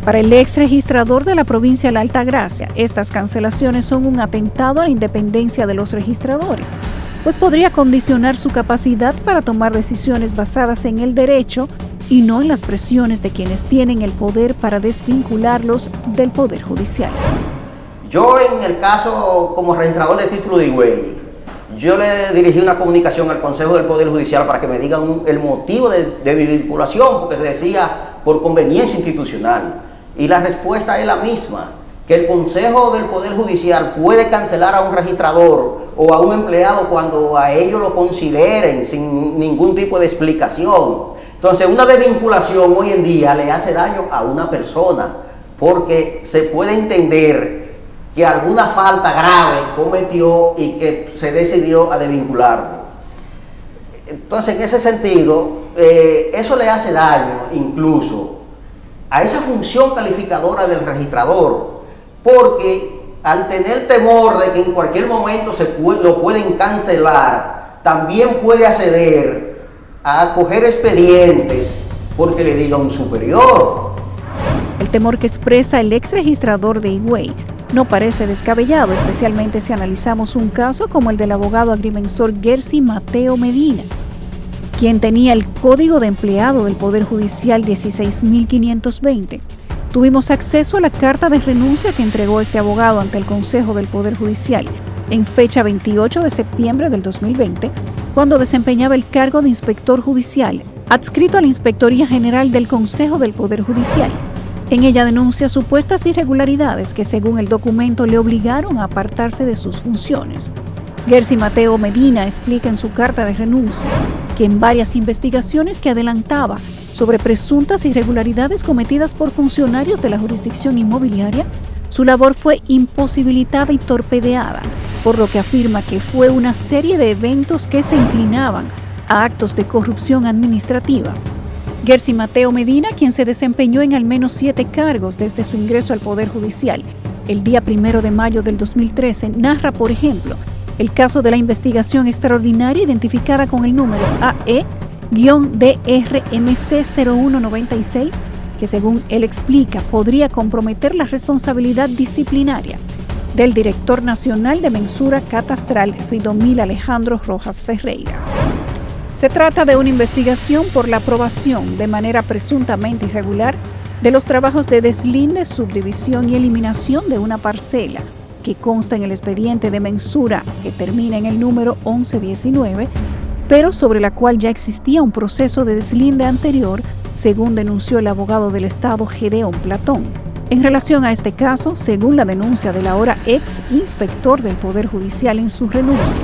Para el ex registrador de la provincia de la Altagracia, estas cancelaciones son un atentado a la independencia de los registradores, pues podría condicionar su capacidad para tomar decisiones basadas en el derecho y no en las presiones de quienes tienen el poder para desvincularlos del Poder Judicial. Yo, en el caso como registrador de título de higüey, yo le dirigí una comunicación al Consejo del Poder Judicial para que me digan el motivo de mi vinculación, porque se decía por conveniencia institucional. Y la respuesta es la misma, que el Consejo del Poder Judicial puede cancelar a un registrador o a un empleado cuando a ellos lo consideren sin ningún tipo de explicación. Entonces, una desvinculación hoy en día le hace daño a una persona, porque se puede entender que alguna falta grave cometió y que se decidió a desvincularlo. Entonces, en ese sentido, eso le hace daño incluso a esa función calificadora del registrador, porque al tener temor de que en cualquier momento lo pueden cancelar, también puede acceder a coger expedientes porque le diga un superior. El temor que expresa el ex registrador de higüey no parece descabellado, especialmente si analizamos un caso como el del abogado agrimensor Gersi Mateo Medina, quien tenía el código de empleado del Poder Judicial 16.520. Tuvimos acceso a la carta de renuncia que entregó este abogado ante el Consejo del Poder Judicial en fecha 28 de septiembre del 2020, cuando desempeñaba el cargo de inspector judicial, adscrito a la Inspectoría General del Consejo del Poder Judicial. En ella denuncia supuestas irregularidades que, según el documento, le obligaron a apartarse de sus funciones. Gersi Mateo Medina explica en su carta de renuncia que en varias investigaciones que adelantaba sobre presuntas irregularidades cometidas por funcionarios de la jurisdicción inmobiliaria, su labor fue imposibilitada y torpedeada, por lo que afirma que fue una serie de eventos que se inclinaban a actos de corrupción administrativa. Gersi Mateo Medina, quien se desempeñó en al menos 7 cargos desde su ingreso al Poder Judicial el día 1 de mayo del 2013, narra, por ejemplo, el caso de la investigación extraordinaria identificada con el número AE-DRMC-0196, que según él explica podría comprometer la responsabilidad disciplinaria del director nacional de mensura catastral Ridomil Alejandro Rojas Ferreira. Se trata de una investigación por la aprobación de manera presuntamente irregular de los trabajos de deslinde, subdivisión y eliminación de una parcela que consta en el expediente de mensura que termina en el número 1119, pero sobre la cual ya existía un proceso de deslinde anterior, según denunció el abogado del Estado Gedeón Platón. En relación a este caso, según la denuncia del ahora ex inspector del Poder Judicial en su renuncia,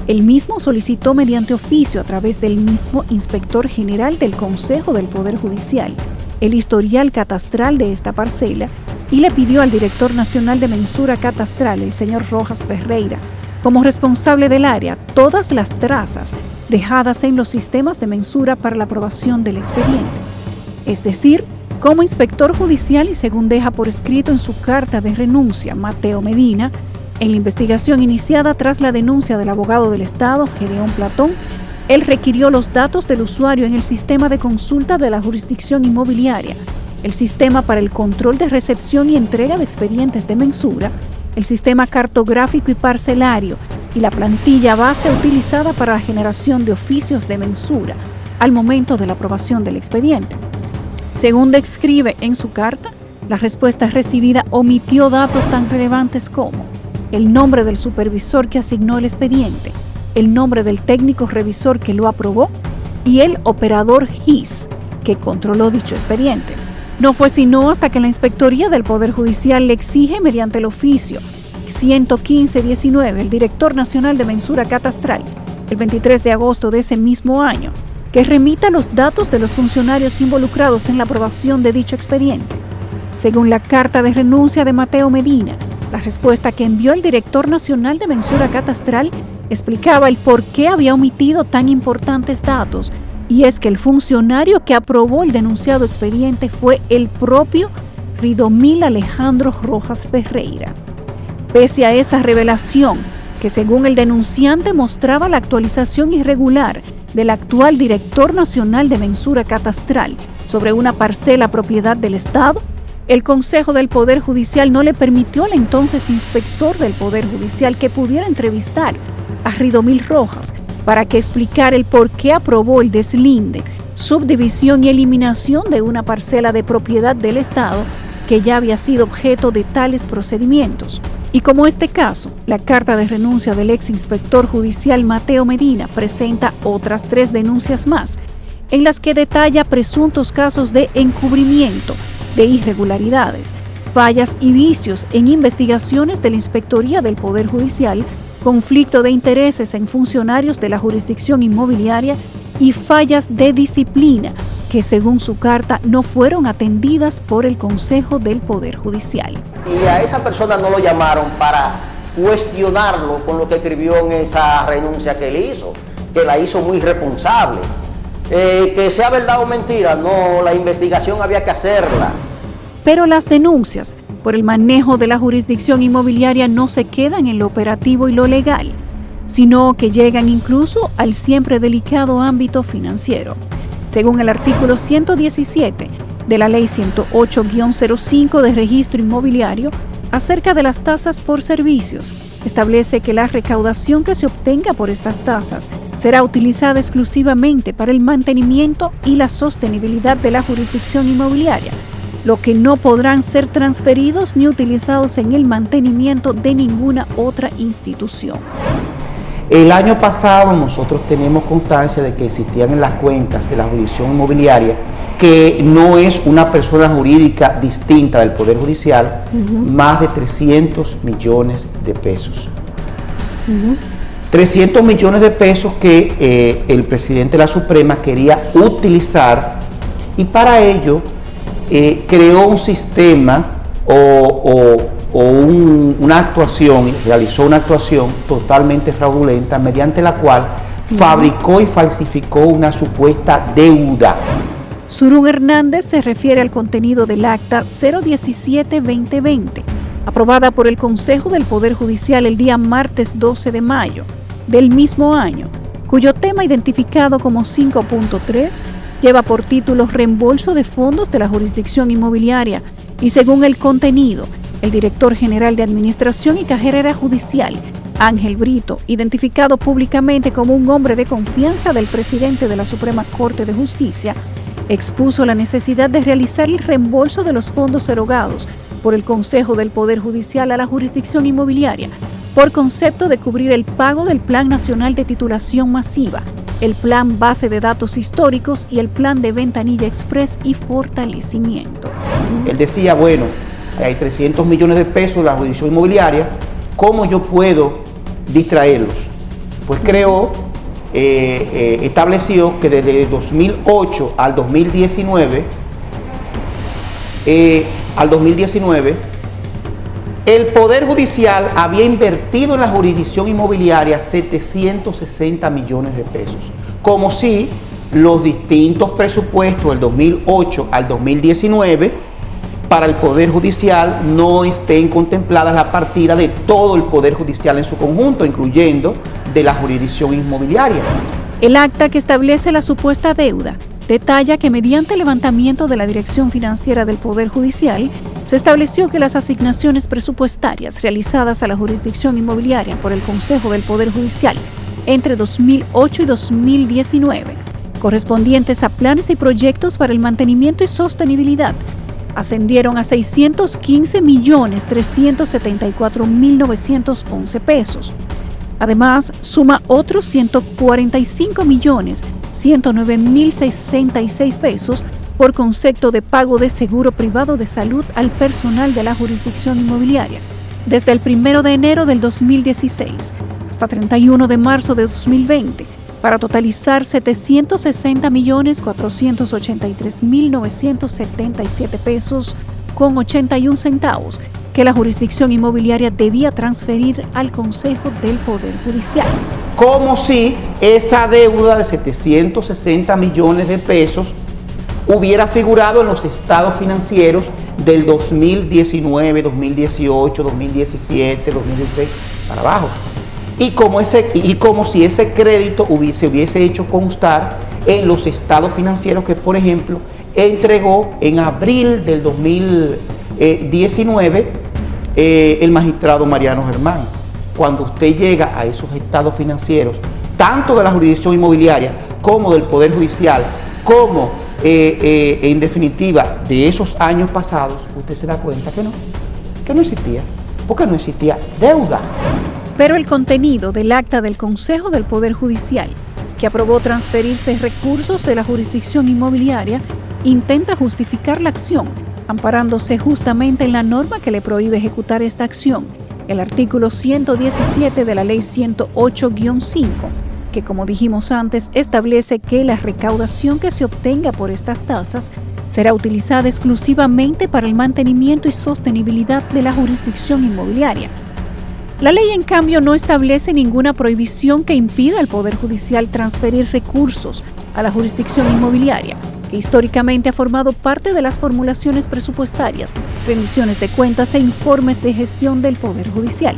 el mismo solicitó mediante oficio a través del mismo inspector general del Consejo del Poder Judicial el historial catastral de esta parcela y le pidió al director nacional de mensura catastral, el señor Rojas Ferreira, como responsable del área, todas las trazas dejadas en los sistemas de mensura para la aprobación del expediente. Es decir, como inspector judicial y según deja por escrito en su carta de renuncia Mateo Medina, en la investigación iniciada tras la denuncia del abogado del Estado, Gedeón Platón, él requirió los datos del usuario en el sistema de consulta de la jurisdicción inmobiliaria, el sistema para el control de recepción y entrega de expedientes de mensura, el sistema cartográfico y parcelario y la plantilla base utilizada para la generación de oficios de mensura al momento de la aprobación del expediente. Según describe en su carta, la respuesta recibida omitió datos tan relevantes como el nombre del supervisor que asignó el expediente, el nombre del técnico revisor que lo aprobó y el operador GIS que controló dicho expediente. No fue sino hasta que la Inspectoría del Poder Judicial le exige mediante el oficio 115-19, el director nacional de mensura catastral, el 23 de agosto de ese mismo año, que remita los datos de los funcionarios involucrados en la aprobación de dicho expediente. Según la carta de renuncia de Mateo Medina, la respuesta que envió el director nacional de mensura catastral explicaba el por qué había omitido tan importantes datos, y es que el funcionario que aprobó el denunciado expediente fue el propio Ridomil Alejandro Rojas Ferreira. Pese a esa revelación, que según el denunciante mostraba la actualización irregular del actual director nacional de mensura catastral sobre una parcela propiedad del Estado, El Consejo del Poder Judicial no le permitió al entonces inspector del Poder Judicial que pudiera entrevistar a Ridomil Rojas para que explicara el por qué aprobó el deslinde, subdivisión y eliminación de una parcela de propiedad del Estado que ya había sido objeto de tales procedimientos. Y como este caso, la carta de renuncia del ex inspector judicial Mateo Medina presenta otras 3 denuncias más, en las que detalla presuntos casos de encubrimiento, de irregularidades, fallas y vicios en investigaciones de la Inspectoría del Poder Judicial, conflicto de intereses en funcionarios de la jurisdicción inmobiliaria y fallas de disciplina que, según su carta, no fueron atendidas por el Consejo del Poder Judicial. Y a esa persona no lo llamaron para cuestionarlo con lo que escribió en esa renuncia que él hizo, que la hizo muy responsable. Que sea verdad o mentira, no, la investigación había que hacerla. Pero las denuncias por el manejo de la jurisdicción inmobiliaria no se quedan en lo operativo y lo legal, sino que llegan incluso al siempre delicado ámbito financiero. Según el artículo 117 de la Ley 108-05 de Registro Inmobiliario, acerca de las tasas por servicios, establece que la recaudación que se obtenga por estas tasas será utilizada exclusivamente para el mantenimiento y la sostenibilidad de la jurisdicción inmobiliaria, lo que no podrán ser transferidos ni utilizados en el mantenimiento de ninguna otra institución. El año pasado nosotros tenemos constancia de que existían en las cuentas de la jurisdicción inmobiliaria, que no es una persona jurídica distinta del Poder Judicial, más de 300 millones de pesos. 300 millones de pesos que el presidente de la Suprema quería utilizar, y para ello creó un sistema una actuación, realizó una actuación totalmente fraudulenta mediante la cual fabricó y falsificó una supuesta deuda. Surún Hernández se refiere al contenido del acta 017-2020, aprobada por el Consejo del Poder Judicial el día martes 12 de mayo del mismo año, cuyo tema identificado como 5.3 lleva por título Reembolso de fondos de la jurisdicción inmobiliaria, y según el contenido, el director general de Administración y Carrera Judicial, Ángel Brito, identificado públicamente como un hombre de confianza del presidente de la Suprema Corte de Justicia, expuso la necesidad de realizar el reembolso de los fondos erogados por el Consejo del Poder Judicial a la jurisdicción inmobiliaria, por concepto de cubrir el pago del Plan Nacional de Titulación Masiva, el Plan Base de Datos Históricos y el Plan de Ventanilla Express y Fortalecimiento. Él decía, bueno, hay 300 millones de pesos de la jurisdicción inmobiliaria, ¿cómo yo puedo distraerlos? Pues estableció que desde 2008 al 2019, el Poder Judicial había invertido en la jurisdicción inmobiliaria 760 millones de pesos, como si los distintos presupuestos del 2008 al 2019 para el Poder Judicial no estén contempladas la partida de todo el Poder Judicial en su conjunto, incluyendo de la jurisdicción inmobiliaria. El acta que establece la supuesta deuda detalla que mediante el levantamiento de la Dirección Financiera del Poder Judicial, se estableció que las asignaciones presupuestarias realizadas a la jurisdicción inmobiliaria por el Consejo del Poder Judicial entre 2008 y 2019, correspondientes a planes y proyectos para el mantenimiento y sostenibilidad, ascendieron a 615.374.911 pesos. Además, suma otros 145.109.066 pesos por concepto de pago de seguro privado de salud al personal de la jurisdicción inmobiliaria, desde el 1 de enero del 2016 hasta 31 de marzo de 2020, para totalizar 760.483.977 pesos con 81 centavos que la jurisdicción inmobiliaria debía transferir al Consejo del Poder Judicial. Como si esa deuda de 760 millones de pesos hubiera figurado en los estados financieros del 2019, 2018, 2017, 2016, para abajo. Y como si ese crédito se hubiese hecho constar en los estados financieros que, por ejemplo, entregó en abril del 2020 2019, el magistrado Mariano Germán. Cuando usted llega a esos estados financieros, tanto de la jurisdicción inmobiliaria como del Poder Judicial, como en definitiva de esos años pasados, usted se da cuenta que no existía, porque no existía deuda. Pero el contenido del acta del Consejo del Poder Judicial, que aprobó transferirse recursos de la jurisdicción inmobiliaria, intenta justificar la acción, amparándose justamente en la norma que le prohíbe ejecutar esta acción, el artículo 117 de la Ley 108-5, que, como dijimos antes, establece que la recaudación que se obtenga por estas tasas será utilizada exclusivamente para el mantenimiento y sostenibilidad de la jurisdicción inmobiliaria. La ley, en cambio, no establece ninguna prohibición que impida al Poder Judicial transferir recursos a la jurisdicción inmobiliaria, que históricamente ha formado parte de las formulaciones presupuestarias, rendiciones de cuentas e informes de gestión del Poder Judicial.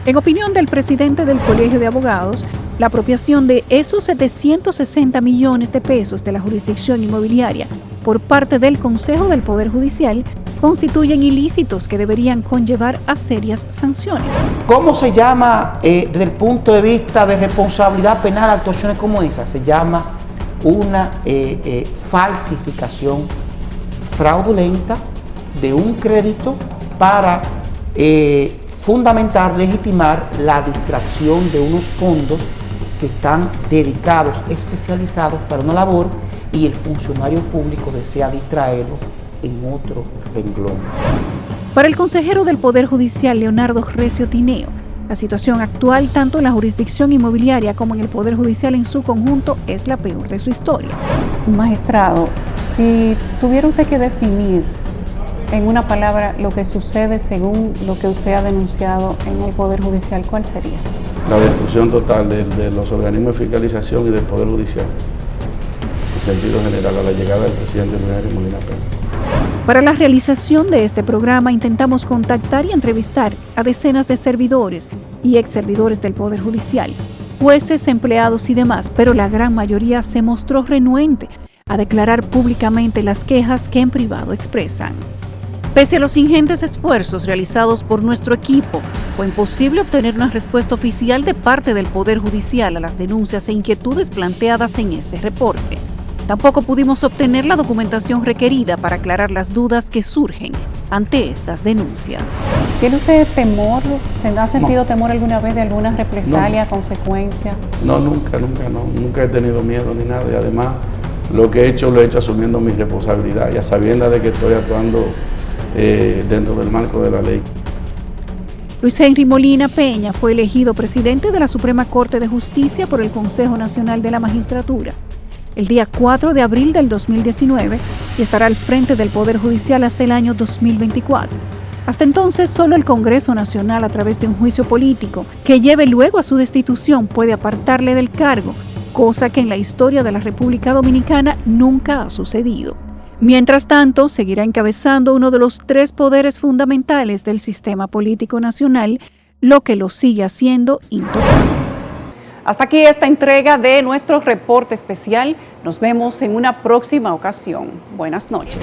En opinión del presidente del Colegio de Abogados, la apropiación de esos 760 millones de pesos de la jurisdicción inmobiliaria por parte del Consejo del Poder Judicial constituyen ilícitos que deberían conllevar a serias sanciones. ¿Cómo se llama desde el punto de vista de responsabilidad penal actuaciones como esa? Se llama una falsificación fraudulenta de un crédito para fundamentar, legitimar la distracción de unos fondos que están dedicados, especializados para una labor, y el funcionario público desea distraerlo en otro renglón. Para el consejero del Poder Judicial, Leonardo Recio Tineo, la situación actual, tanto en la jurisdicción inmobiliaria como en el Poder Judicial en su conjunto, es la peor de su historia. Magistrado, si tuviera usted que definir en una palabra lo que sucede según lo que usted ha denunciado en el Poder Judicial, ¿cuál sería? La destrucción total de los organismos de fiscalización y del Poder Judicial, en sentido general, a la llegada del presidente Luis Henry Molina Peña. Para la realización de este programa intentamos contactar y entrevistar a decenas de servidores y ex servidores del Poder Judicial, jueces, empleados y demás, pero la gran mayoría se mostró renuente a declarar públicamente las quejas que en privado expresan. Pese a los ingentes esfuerzos realizados por nuestro equipo, fue imposible obtener una respuesta oficial de parte del Poder Judicial a las denuncias e inquietudes planteadas en este reporte. Tampoco pudimos obtener la documentación requerida para aclarar las dudas que surgen ante estas denuncias. ¿Tiene usted temor? ¿Se ha sentido temor alguna vez de alguna represalia, consecuencia? No, nunca he tenido miedo ni nada, y además lo que he hecho lo he hecho asumiendo mi responsabilidad y a sabiendas de que estoy actuando dentro del marco de la ley. Luis Henry Molina Peña fue elegido presidente de la Suprema Corte de Justicia por el Consejo Nacional de la Magistratura el día 4 de abril del 2019 y estará al frente del Poder Judicial hasta el año 2024. Hasta entonces, solo el Congreso Nacional, a través de un juicio político que lleve luego a su destitución, puede apartarle del cargo, cosa que en la historia de la República Dominicana nunca ha sucedido. Mientras tanto, seguirá encabezando uno de los 3 poderes fundamentales del sistema político nacional, lo que lo sigue haciendo intocable. Hasta aquí esta entrega de nuestro reporte especial. Nos vemos en una próxima ocasión. Buenas noches.